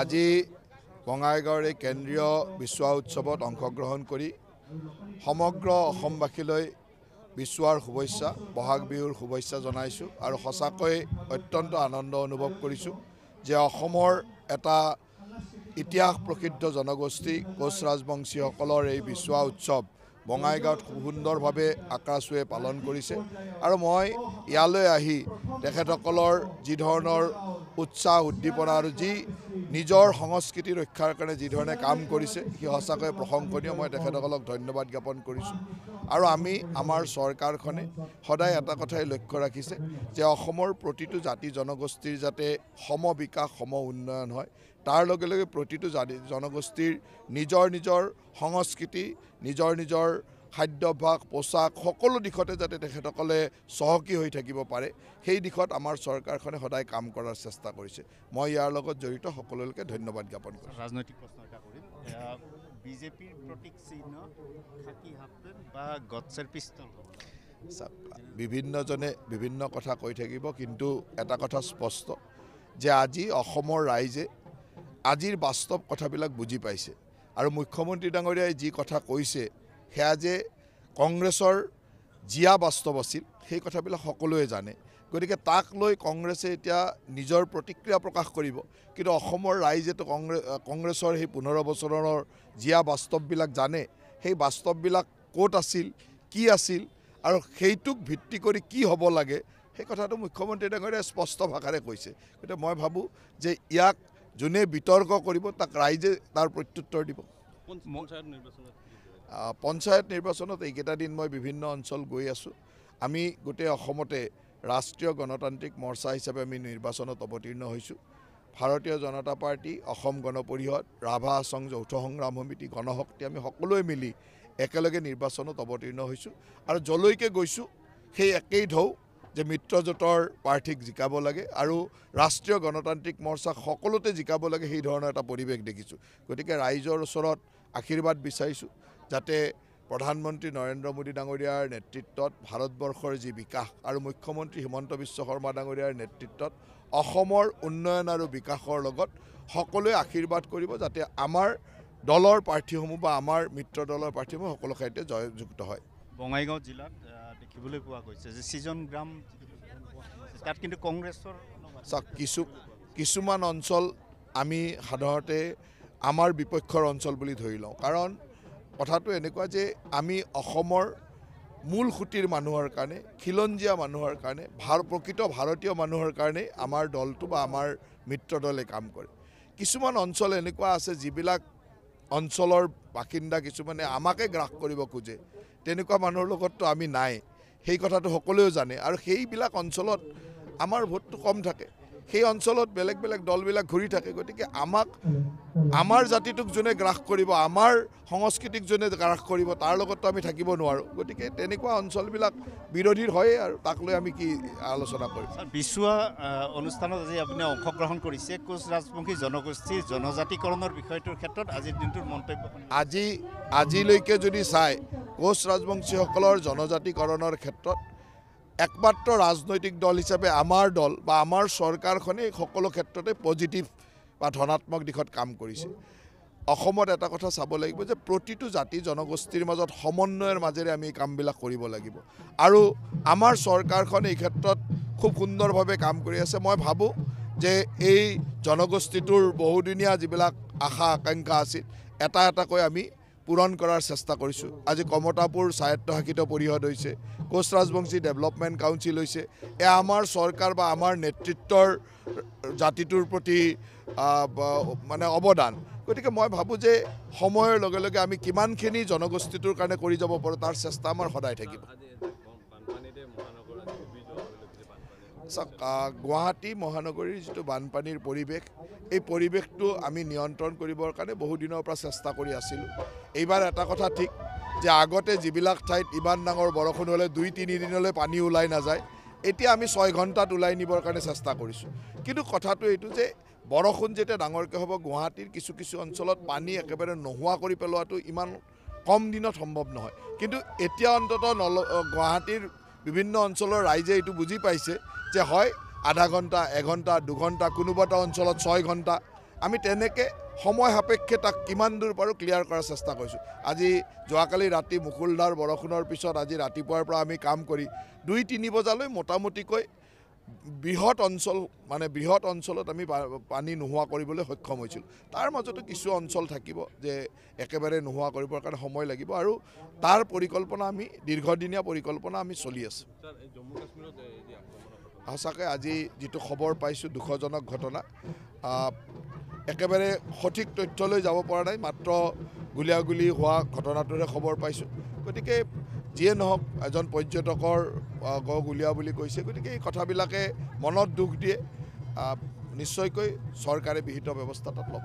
আজি বঙাইগাঁৱৰ এই কেন্দ্ৰীয় বিশ্বৱা উৎসৱত অংশগ্ৰহণ কৰি সমগ্ৰ অসমবাসীলৈ বিশ্বৱাৰ শুভেচ্ছা বহাগ বিহুৰ শুভেচ্ছা জনাইছোঁ আৰু সঁচাকৈ অত্যন্ত আনন্দ অনুভৱ কৰিছোঁ যে অসমৰ এটা ইতিহাস প্ৰসিদ্ধ জনগোষ্ঠী কোচ ৰাজবংশীসকলৰ এই বিশ্বৱা উৎসৱ বঙাইগাঁৱত খুব সুন্দৰভাৱে আকাশে পালন কৰিছে আৰু মই ইয়ালৈ আহি তেখেতসকলৰ যি ধৰণৰ উৎসাহ উদ্দীপনা আৰু যি নিজৰ সংস্কৃতি ৰক্ষাৰ কাৰণে যি ধৰণে কাম কৰিছে সি সঁচাকৈ প্ৰশংসনীয়। মই তেখেতসকলক ধন্যবাদ জ্ঞাপন কৰিছোঁ আৰু আমাৰ চৰকাৰখনে সদায় এটা কথাই লক্ষ্য ৰাখিছে যে অসমৰ প্ৰতিটো জাতি জনগোষ্ঠীৰ যাতে সম বিকাশ সম উন্নয়ন হয়, তাৰ লগে লগে প্ৰতিটো জাতি জনগোষ্ঠীৰ নিজৰ নিজৰ সংস্কৃতি নিজৰ নিজৰ খাদ্যাভ্যাস পোচাক সকলো দিশতে যাতে তেখেতসকলে চহকী হৈ থাকিব পাৰে সেই দিশত আমাৰ চৰকাৰখনে সদায় কাম কৰাৰ চেষ্টা কৰিছে। মই ইয়াৰ লগত জড়িত সকলোকে ধন্যবাদ জ্ঞাপন কৰিছোঁ। ৰাজনৈতিক প্ৰশ্ন এটা কৰিম। বিজেপিৰ প্ৰতীক চিহ্ন খাকী হাফ পেণ্ট বা গডছেৰ পিষ্টল বিভিন্নজনে বিভিন্ন কথা কৈ থাকিব, কিন্তু এটা কথা স্পষ্ট যে আজি অসমৰ ৰাইজে আজিৰ বাস্তৱ কথাবিলাক বুজি পাইছে আৰু মুখ্যমন্ত্ৰী ডাঙৰীয়াই যি কথা কৈছে সেয়া যে কংগ্ৰেছৰ জিয়া বাস্তৱ আছিল সেই কথাবিলাক সকলোৱে জানে। গতিকে তাক লৈ কংগ্ৰেছে এতিয়া নিজৰ প্ৰতিক্ৰিয়া প্ৰকাশ কৰিব, কিন্তু অসমৰ ৰাইজেতো কংগ্ৰেছৰ সেই 15 বছৰৰ জিয়া বাস্তৱবিলাক জানে। সেই বাস্তৱবিলাক ক'ত আছিল, কি আছিল আৰু সেইটোক ভিত্তি কৰি কি হ'ব লাগে সেই কথাটো মুখ্যমন্ত্ৰী ডাঙৰীয়াই স্পষ্ট ভাষাৰে কৈছে। গতিকে মই ভাবোঁ যে ইয়াক যোনে বিতৰ্ক কৰিব তাক ৰাইজে তাৰ প্ৰত্যুত্তৰ দিব। পঞ্চায়ত নিৰ্বাচনত এইকেইটা দিন মই বিভিন্ন অঞ্চল গৈ আছোঁ। আমি গোটেই অসমতে ৰাষ্ট্ৰীয় গণতান্ত্ৰিক মৰ্চা হিচাপে আমি নিৰ্বাচনত অৱতীৰ্ণ হৈছোঁ। ভাৰতীয় জনতা পাৰ্টি, অসম গণ পৰিষদ, ৰাভা আছং যৌথ সংগ্ৰাম সমিতি, গণশক্তি আমি সকলোৱে মিলি একেলগে নিৰ্বাচনত অৱতীৰ্ণ হৈছোঁ আৰু যলৈকে গৈছোঁ সেই একেই ঢৌ যে মিত্ৰজোঁটৰ প্ৰাৰ্থীক জিকাব লাগে আৰু ৰাষ্ট্ৰীয় গণতান্ত্ৰিক মৰ্চাক সকলোতে জিকাব লাগে, সেই ধৰণৰ এটা পৰিৱেশ দেখিছোঁ। গতিকে ৰাইজৰ ওচৰত আশীৰ্বাদ বিচাৰিছোঁ যাতে প্ৰধানমন্ত্ৰী নৰেন্দ্ৰ মোদী ডাঙৰীয়াৰ নেতৃত্বত ভাৰতবৰ্ষৰ যি বিকাশ আৰু মুখ্যমন্ত্ৰী হিমন্ত বিশ্ব শৰ্মা ডাঙৰীয়াৰ নেতৃত্বত অসমৰ উন্নয়ন আৰু বিকাশৰ লগত সকলোৱে আশীৰ্বাদ কৰিব যাতে আমাৰ দলৰ প্ৰাৰ্থীসমূহ বা আমাৰ মিত্ৰ দলৰ প্ৰাৰ্থীসমূহ সকলো ঠাইতে জয়যুক্ত হয়। বঙাইগাঁও জিলাত দেখিবলৈ পোৱা গৈছে যে সৃজন গ্ৰাম তাত কিন্তু কংগ্ৰেছৰ কিছুমান অঞ্চল আমি সাধাৰণতে আমাৰ বিপক্ষৰ অঞ্চল বুলি ধৰি লওঁ, কাৰণ কথাটো এনেকুৱা যে আমি অসমৰ মূল সুঁতিৰ মানুহৰ কাৰণে, খিলঞ্জীয়া মানুহৰ কাৰণে, প্ৰকৃত ভাৰতীয় মানুহৰ কাৰণে আমাৰ দলটো বা আমাৰ মিত্ৰ দলে কাম কৰে। কিছুমান অঞ্চল এনেকুৱা আছে যিবিলাক অঞ্চলৰ বাসিন্দা কিছুমানে আমাকে গ্ৰাস কৰিব খোজে, তেনেকুৱা মানুহৰ লগততো আমি নাই, সেই কথাটো সকলোৱে জানে আৰু সেইবিলাক অঞ্চলত আমাৰ ভোটটো কম থাকে। সেই অঞ্চলত বেলেগ বেলেগ দলবিলাক ঘূৰি থাকে। গতিকে আমাৰ জাতিটোক যোনে গ্ৰাস কৰিব, আমাৰ সংস্কৃতিক যোনে গ্ৰাস কৰিব তাৰ লগততো আমি থাকিব নোৱাৰোঁ। গতিকে তেনেকুৱা অঞ্চলবিলাক বিৰোধীৰ হয়েই আৰু তাক লৈ আমি কি আলোচনা কৰিম। বিশ্বৱা অনুষ্ঠানত আজি আপুনি অংশগ্ৰহণ কৰিছে। কোচ ৰাজবংশী জনগোষ্ঠীৰ জনজাতিকৰণৰ বিষয়টোৰ ক্ষেত্ৰত আজিৰ দিনটোৰ মন্তব্য আজিলৈকে যদি চাই কোচ ৰাজবংশীসকলৰ জনজাতিকৰণৰ ক্ষেত্ৰত একমাত্ৰ ৰাজনৈতিক দল হিচাপে আমাৰ দল বা আমাৰ চৰকাৰখনেই সকলো ক্ষেত্ৰতে পজিটিভ বা ধনাত্মক দিশত কাম কৰিছে। অসমত এটা কথা চাব লাগিব যে প্ৰতিটো জাতি জনগোষ্ঠীৰ মাজত সমন্বয়ৰ মাজেৰে আমি এই কামবিলাক কৰিব লাগিব আৰু আমাৰ চৰকাৰখন এই ক্ষেত্ৰত খুব সুন্দৰভাৱে কাম কৰি আছে। মই ভাবোঁ যে এই জনগোষ্ঠীটোৰ বহুদিনীয়া যিবিলাক আশা আকাংক্ষা আছিল এটা এটাকৈ আমি পূৰণ কৰাৰ চেষ্টা কৰিছোঁ। আজি কমতাপুৰ স্বায়ত্তশাসিত পৰিষদ হৈছে, কোচ ৰাজবংশী ডেভেলপমেণ্ট কাউন্সিল হৈছে। এয়া আমাৰ চৰকাৰ বা আমাৰ নেতৃত্বৰ জাতিটোৰ প্ৰতি মানে অৱদান। গতিকে মই ভাবোঁ যে সময়ৰ লগে লগে আমি কিমানখিনি জনগোষ্ঠীটোৰ কাৰণে কৰি যাব পাৰোঁ তাৰ চেষ্টা আমাৰ সদায় থাকিব। গুৱাহাটী মহানগৰীৰ যিটো বানপানীৰ পৰিৱেশ, এই পৰিৱেশটো আমি নিয়ন্ত্ৰণ কৰিবৰ কাৰণে বহুদিনৰ পৰা চেষ্টা কৰি আছিলোঁ। এইবাৰ এটা কথা ঠিক যে আগতে যিবিলাক ঠাইত ইমান ডাঙৰ বৰষুণ হ'লে 2-3 দিনলৈ পানী ওলাই নাযায়, এতিয়া আমি 6 ঘণ্টাত ওলাই নিবৰ কাৰণে চেষ্টা কৰিছোঁ। কিন্তু কথাটো এইটো যে বৰষুণ যেতিয়া ডাঙৰকৈ হ'ব গুৱাহাটীৰ কিছু কিছু অঞ্চলত পানী একেবাৰে নোহোৱা কৰি পেলোৱাটো ইমান কম দিনত সম্ভৱ নহয়। কিন্তু এতিয়া অন্ততঃ গুৱাহাটীৰ বিভিন্ন অঞ্চলৰ ৰাইজে এইটো বুজি পাইছে যে হয় আধা ঘণ্টা, 1 ঘণ্টা, 2 ঘণ্টা, কোনোবা এটা অঞ্চলত 6 ঘণ্টা আমি তেনেকৈ সময় সাপেক্ষে তাক কিমান দূৰ পাৰোঁ ক্লিয়াৰ কৰাৰ চেষ্টা কৰিছোঁ। আজি যোৱাকালি ৰাতি মুকুলধাৰ বৰষুণৰ পিছত আজি ৰাতিপুৱাৰ পৰা আমি কাম কৰি 2-3 বজালৈ মোটামুটিকৈ বৃহৎ অঞ্চলত আমি পানী নোহোৱা কৰিবলৈ সক্ষম হৈছিলোঁ। তাৰ মাজতো কিছু অঞ্চল থাকিব যে একেবাৰে নোহোৱা কৰিবৰ কাৰণে সময় লাগিব আৰু তাৰ পৰিকল্পনা আমি দীৰ্ঘদিনীয়া পৰিকল্পনা আমি চলি আছে। সঁচাকৈ আজি যিটো খবৰ পাইছোঁ দুখজনক ঘটনা, একেবাৰে সঠিক তথ্যলৈ যাব পৰা নাই, মাত্ৰ গুলীয়াগুলি হোৱা ঘটনাটোৰে খবৰ পাইছোঁ। গতিকে যিয়ে নহওক এজন পৰ্যটকৰ গুলীয়া বুলি কৈছে, গতিকে এই কথাবিলাকে মনত দুখ দিয়ে। নিশ্চয়কৈ চৰকাৰে বিহিত ব্যৱস্থা তাত ল'ব।